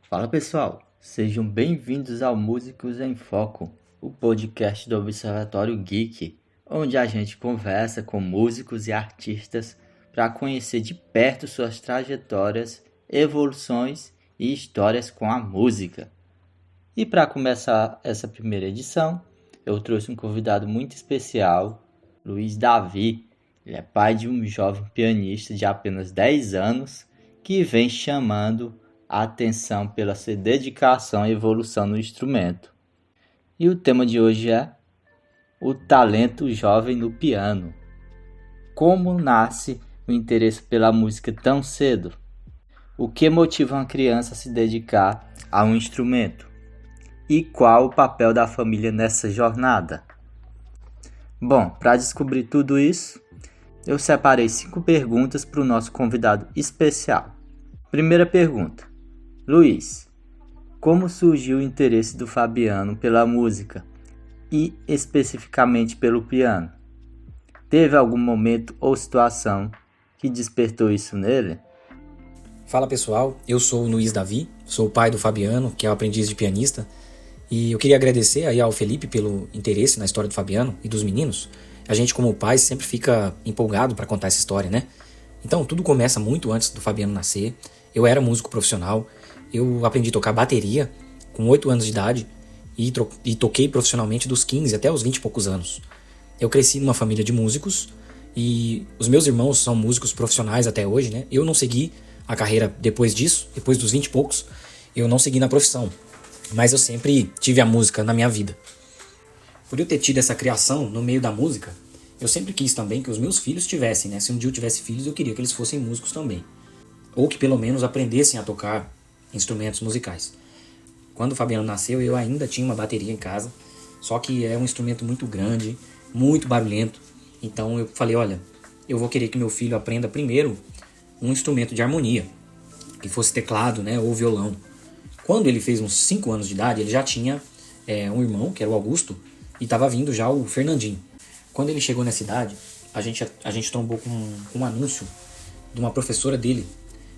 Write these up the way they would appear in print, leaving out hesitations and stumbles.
Fala pessoal, sejam bem-vindos ao Músicos em Foco, o podcast do Observatório Geek, onde a gente conversa com músicos e artistas para conhecer de perto suas trajetórias, evoluções e histórias com a música. E para começar essa primeira edição, eu trouxe um convidado muito especial, Luiz Davi. Ele é pai de um jovem pianista de apenas 10 anos que vem chamando a atenção pela sua dedicação e evolução no instrumento. E o tema de hoje é o talento jovem no piano. Como nasce o interesse pela música tão cedo? O que motiva uma criança a se dedicar a um instrumento? E qual o papel da família nessa jornada? Bom, para descobrir tudo isso, eu separei 5 perguntas para o nosso convidado especial. Primeira pergunta. Luiz, como surgiu o interesse do Fabiano pela música e especificamente pelo piano? Teve algum momento ou situação que despertou isso nele? Fala pessoal, eu sou o Luiz Davi, sou o pai do Fabiano, que é o aprendiz de pianista, e eu queria agradecer aí ao Felipe pelo interesse na história do Fabiano e dos meninos. A gente como pai sempre fica empolgado para contar essa história, né? Então tudo começa muito antes do Fabiano nascer. Eu era músico profissional. Eu aprendi a tocar bateria com 8 anos de idade e toquei profissionalmente dos 15 até os 20 e poucos anos. Eu cresci numa família de músicos e os meus irmãos são músicos profissionais até hoje, né? Eu não segui a carreira depois disso, depois dos 20 e poucos, eu não segui na profissão, mas eu sempre tive a música na minha vida. Por eu ter tido essa criação no meio da música, eu sempre quis também que os meus filhos tivessem, né? Se um dia eu tivesse filhos, eu queria que eles fossem músicos também. Ou que pelo menos aprendessem a tocar instrumentos musicais. Quando o Fabiano nasceu, eu ainda tinha uma bateria em casa, só que é um instrumento muito grande, muito barulhento. Então eu falei, olha, eu vou querer que meu filho aprenda primeiro um instrumento de harmonia, que fosse teclado, né, ou violão. Quando ele fez uns 5 anos de idade, ele já tinha um irmão, que era o Augusto, e estava vindo já o Fernandinho. Quando ele chegou nessa idade, a gente trombou com um anúncio de uma professora dele,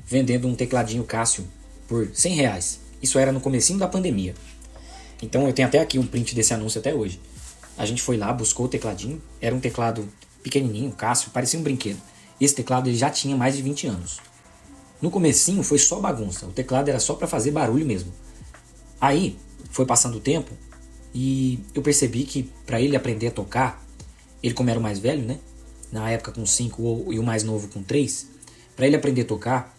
vendendo um tecladinho Cássio por R$100. Isso era no comecinho da pandemia. Então eu tenho até aqui um print desse anúncio até hoje. A gente foi lá, buscou o tecladinho. Era um teclado pequenininho, Cássio, parecia um brinquedo. Esse teclado ele já tinha mais de 20 anos. No comecinho foi só bagunça. O teclado era só para fazer barulho mesmo. Aí foi passando o tempo e eu percebi que para ele aprender a tocar, ele como era o mais velho, né? Na época com 5 e o mais novo com 3, para ele aprender a tocar,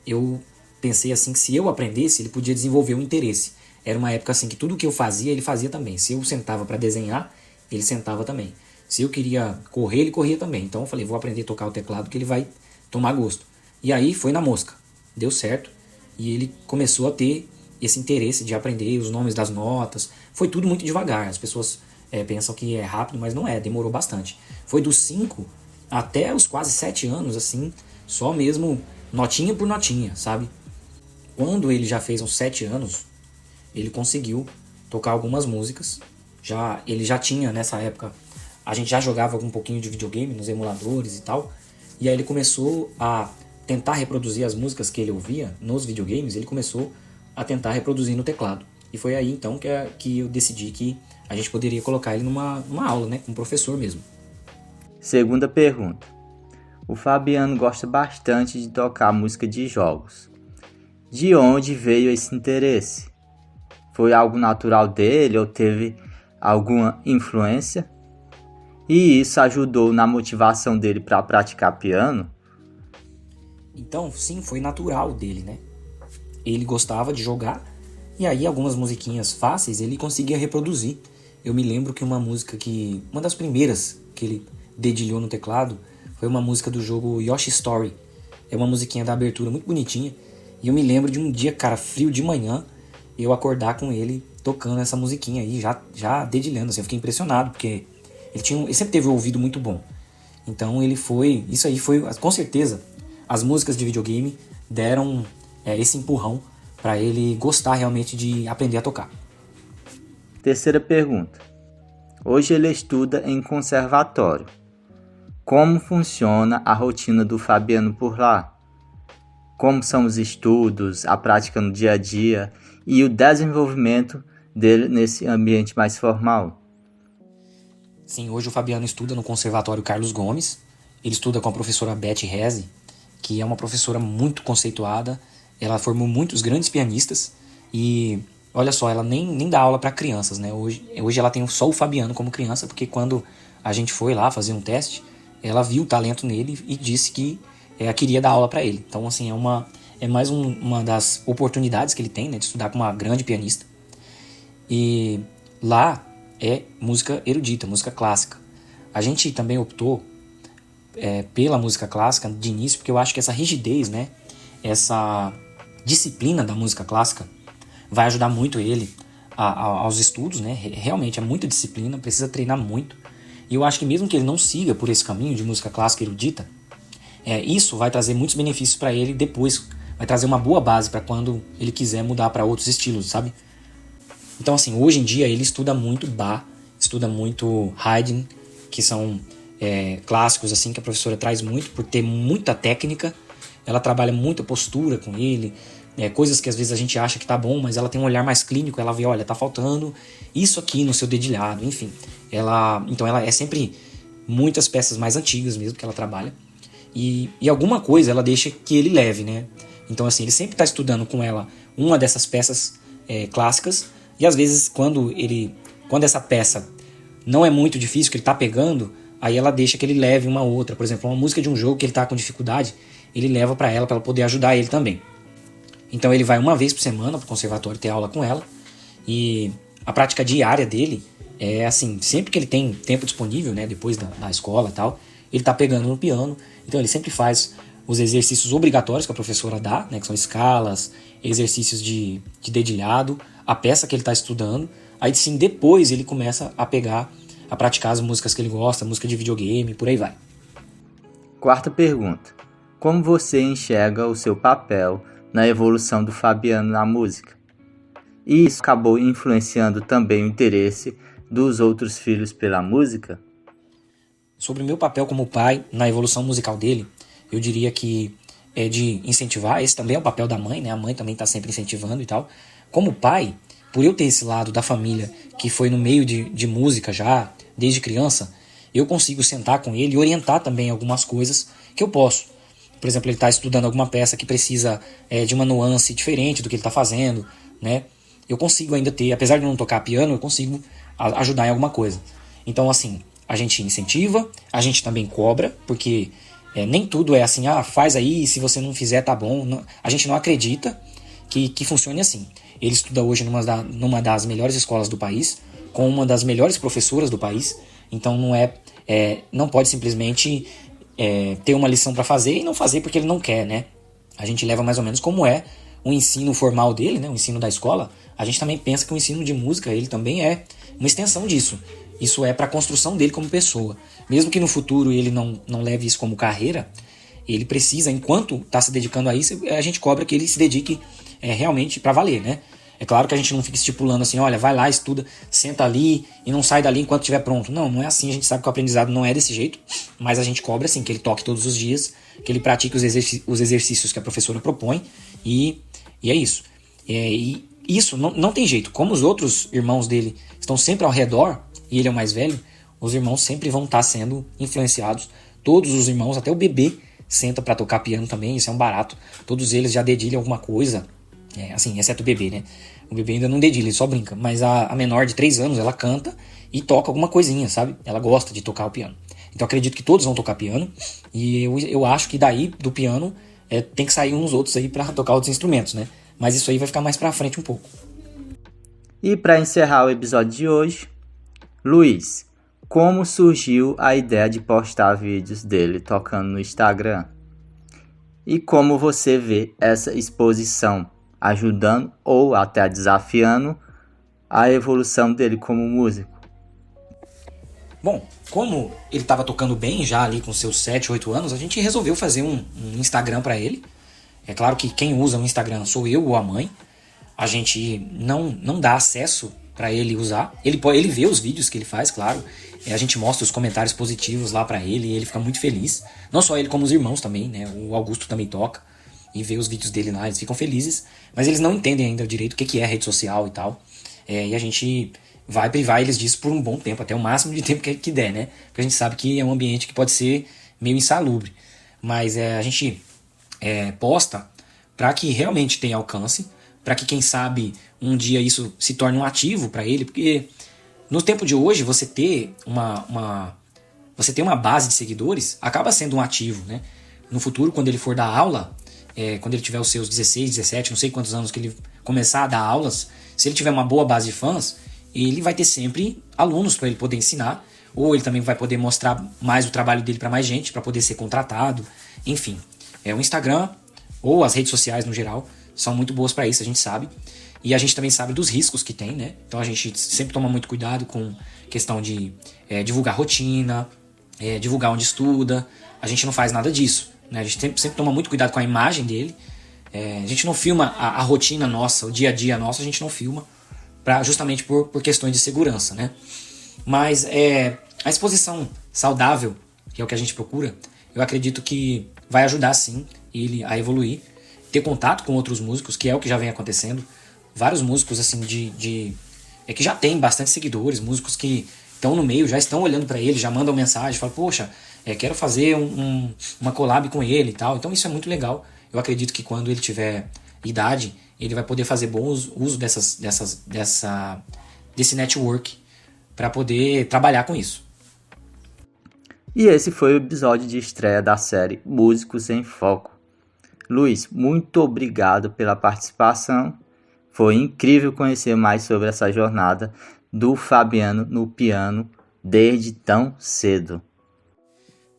eu pensei assim que se eu aprendesse, ele podia desenvolver um interesse. Era uma época assim que tudo que eu fazia, ele fazia também. Se eu sentava para desenhar, ele sentava também. Se eu queria correr, ele corria também. Então eu falei, vou aprender a tocar o teclado que ele vai tomar gosto. E aí foi na mosca. Deu certo. E ele começou a ter esse interesse de aprender os nomes das notas. Foi tudo muito devagar. As pessoas pensam que é rápido, mas não é. Demorou bastante. Foi dos 5 até os quase 7 anos, assim, só mesmo notinha por notinha, sabe? Quando ele já fez uns 7 anos, ele conseguiu tocar algumas músicas. Ele já tinha, nessa época, a gente já jogava um pouquinho de videogame nos emuladores e tal. E aí ele começou a tentar reproduzir as músicas que ele ouvia nos videogames. Ele começou a tentar reproduzir no teclado. E foi aí então que eu decidi que a gente poderia colocar ele numa aula, né, com um professor mesmo. Segunda pergunta. O Fabiano gosta bastante de tocar música de jogos. De onde veio esse interesse? Foi algo natural dele ou teve alguma influência? E isso ajudou na motivação dele para praticar piano? Então, sim, foi natural dele, né? Ele gostava de jogar e aí algumas musiquinhas fáceis ele conseguia reproduzir. Eu me lembro que uma das primeiras que ele dedilhou no teclado foi uma música do jogo Yoshi Story. É uma musiquinha da abertura muito bonitinha. E eu me lembro de um dia, cara, frio de manhã, eu acordar com ele tocando essa musiquinha aí, já dedilhando. Assim, eu fiquei impressionado, porque ele sempre teve um ouvido muito bom. Então isso aí foi, com certeza, as músicas de videogame deram esse empurrão para ele gostar realmente de aprender a tocar. Terceira pergunta. Hoje ele estuda em conservatório. Como funciona a rotina do Fabiano por lá? como são os estudos, a prática no dia a dia e o desenvolvimento dele nesse ambiente mais formal. Sim, hoje o Fabiano estuda no Conservatório Carlos Gomes. Ele estuda com a professora Beth Reze, que é uma professora muito conceituada. Ela formou muitos grandes pianistas e, olha só, ela nem dá aula para crianças, né? Hoje ela tem só o Fabiano como criança, porque quando a gente foi lá fazer um teste, ela viu o talento nele e disse que queria dar aula para ele. Então, assim, é mais uma das oportunidades que ele tem, né, de estudar com uma grande pianista. E lá é música erudita, música clássica. A gente também optou pela música clássica de início, porque eu acho que essa rigidez, né, essa disciplina da música clássica vai ajudar muito ele aos estudos, né? Realmente é muita disciplina, precisa treinar muito. E eu acho que mesmo que ele não siga por esse caminho de música clássica erudita, isso vai trazer muitos benefícios para ele depois, vai trazer uma boa base para quando ele quiser mudar para outros estilos, sabe? Então, assim, hoje em dia ele estuda muito Bach, estuda muito Haydn, que são clássicos assim que a professora traz muito por ter muita técnica. Ela trabalha muito a postura com ele, coisas que às vezes a gente acha que tá bom, mas ela tem um olhar mais clínico. Ela vê, olha, tá faltando isso aqui no seu dedilhado, enfim. Então ela é sempre muitas peças mais antigas mesmo que ela trabalha. E alguma coisa ela deixa que ele leve, né? Então, assim, ele sempre está estudando com ela uma dessas peças clássicas. E às vezes quando essa peça não é muito difícil, que ele está pegando, aí ela deixa que ele leve uma outra. Por exemplo, uma música de um jogo que ele está com dificuldade, ele leva para ela poder ajudar ele também. Então ele vai uma vez por semana para o conservatório ter aula com ela. E a prática diária dele é assim, sempre que ele tem tempo disponível, né, depois da escola e tal, ele está pegando no piano. Então ele sempre faz os exercícios obrigatórios que a professora dá, né, que são escalas, exercícios de dedilhado, a peça que ele está estudando. Aí sim, depois ele começa a praticar as músicas que ele gosta, música de videogame, por aí vai. Quarta pergunta. Como você enxerga o seu papel na evolução do Fabiano na música? E isso acabou influenciando também o interesse dos outros filhos pela música? Sobre o meu papel como pai na evolução musical dele, eu diria que é de incentivar. Esse também é o papel da mãe, né? A mãe também está sempre incentivando e tal. Como pai, por eu ter esse lado da família que foi no meio de música já, desde criança, eu consigo sentar com ele e orientar também algumas coisas que eu posso. Por exemplo, ele está estudando alguma peça que precisa de uma nuance diferente do que ele está fazendo, né? Eu consigo ainda ter, apesar de não tocar piano, eu consigo ajudar em alguma coisa. Então, assim, a gente incentiva, a gente também cobra, porque nem tudo é assim, faz aí, se você não fizer tá bom. Não, a gente não acredita que funcione assim. Ele estuda hoje numa das melhores escolas do país, com uma das melhores professoras do país, então não pode simplesmente ter uma lição para fazer e não fazer porque ele não quer, né? A gente leva mais ou menos como é o ensino formal dele, né? O ensino da escola. A gente também pensa que o ensino de música ele também é uma extensão disso. Isso é para a construção dele como pessoa. Mesmo que no futuro ele não leve isso como carreira, ele precisa, enquanto está se dedicando a isso, a gente cobra que ele se dedique realmente para valer, né? É claro que a gente não fica estipulando assim, olha, vai lá, estuda, senta ali e não sai dali enquanto estiver pronto. Não é assim, a gente sabe que o aprendizado não é desse jeito, mas a gente cobra assim, que ele toque todos os dias, que ele pratique os exercícios que a professora propõe e é isso. E isso não tem jeito. Como os outros irmãos dele estão sempre ao redor, e ele é o mais velho, os irmãos sempre vão estar sendo influenciados. Todos os irmãos, até o bebê, senta para tocar piano também, isso é um barato. Todos eles já dedilham alguma coisa, assim, exceto o bebê, né? O bebê ainda não dedilha, ele só brinca. Mas a menor de 3 anos, ela canta e toca alguma coisinha, sabe? Ela gosta de tocar o piano. Então acredito que todos vão tocar piano. E eu acho que daí, do piano, tem que sair uns outros aí para tocar outros instrumentos, né? Mas isso aí vai ficar mais pra frente um pouco. E para encerrar o episódio de hoje, Luiz, como surgiu a ideia de postar vídeos dele tocando no Instagram? E como você vê essa exposição ajudando ou até desafiando a evolução dele como músico? Bom, como ele estava tocando bem já ali com seus 7, 8 anos, a gente resolveu fazer um Instagram para ele. É claro que quem usa o Instagram sou eu ou a mãe. A gente não dá acesso para ele usar. Ele vê os vídeos que ele faz, claro. A gente mostra os comentários positivos lá para ele e ele fica muito feliz. Não só ele, como os irmãos também, né? O Augusto também toca. e vê os vídeos dele lá, eles ficam felizes, mas eles não entendem ainda direito o que é rede social e tal. E a gente vai privar eles disso por um bom tempo, até o máximo de tempo que der, né? Porque a gente sabe que é um ambiente que pode ser meio insalubre. Mas a gente posta para que realmente tenha alcance, para que, quem sabe, um dia isso se torne um ativo para ele, porque no tempo de hoje você ter uma base de seguidores acaba sendo um ativo, né? No futuro, quando ele for dar aula, quando ele tiver os seus 16, 17, não sei quantos anos que ele começar a dar aulas, se ele tiver uma boa base de fãs, ele vai ter sempre alunos para ele poder ensinar, ou ele também vai poder mostrar mais o trabalho dele para mais gente, para poder ser contratado, enfim. O Instagram ou as redes sociais no geral são muito boas para isso, a gente sabe. E a gente também sabe dos riscos que tem, né? Então a gente sempre toma muito cuidado com questão de divulgar rotina, divulgar onde estuda. A gente não faz nada disso, né? A gente sempre toma muito cuidado com a imagem dele. A gente não filma a rotina nossa, o dia a dia nosso, a gente não filma, justamente por questões de segurança, né? Mas a exposição saudável, que é o que a gente procura, eu acredito que vai ajudar sim ele a evoluir, ter contato com outros músicos, que é o que já vem acontecendo. Vários músicos assim que já tem bastante seguidores, músicos que estão no meio, já estão olhando para ele, já mandam mensagem, falam, poxa, quero fazer uma collab com ele e tal. Então isso é muito legal. Eu acredito que quando ele tiver idade, ele vai poder fazer bom uso desse network para poder trabalhar com isso. E esse foi o episódio de estreia da série Músicos em Foco. Luiz, muito obrigado pela participação. Foi incrível conhecer mais sobre essa jornada do Fabiano no piano desde tão cedo.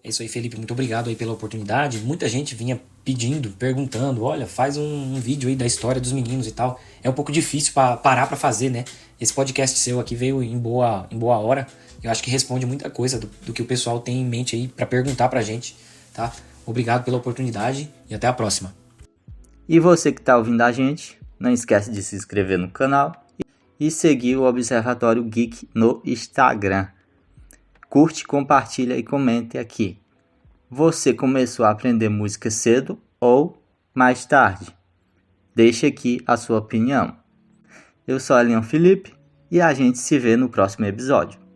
É isso aí, Felipe. Muito obrigado aí pela oportunidade. Muita gente vinha pedindo, perguntando, olha, faz um vídeo aí da história dos meninos e tal. É um pouco difícil parar para fazer, né? Esse podcast seu aqui veio em boa hora. Eu acho que responde muita coisa do que o pessoal tem em mente aí para perguntar pra gente, tá? Obrigado pela oportunidade e até a próxima. E você que está ouvindo a gente, não esquece de se inscrever no canal e seguir o Observatório Geek no Instagram. Curte, compartilha e comente aqui. Você começou a aprender música cedo ou mais tarde? Deixe aqui a sua opinião. Eu sou Elian Felipe e a gente se vê no próximo episódio.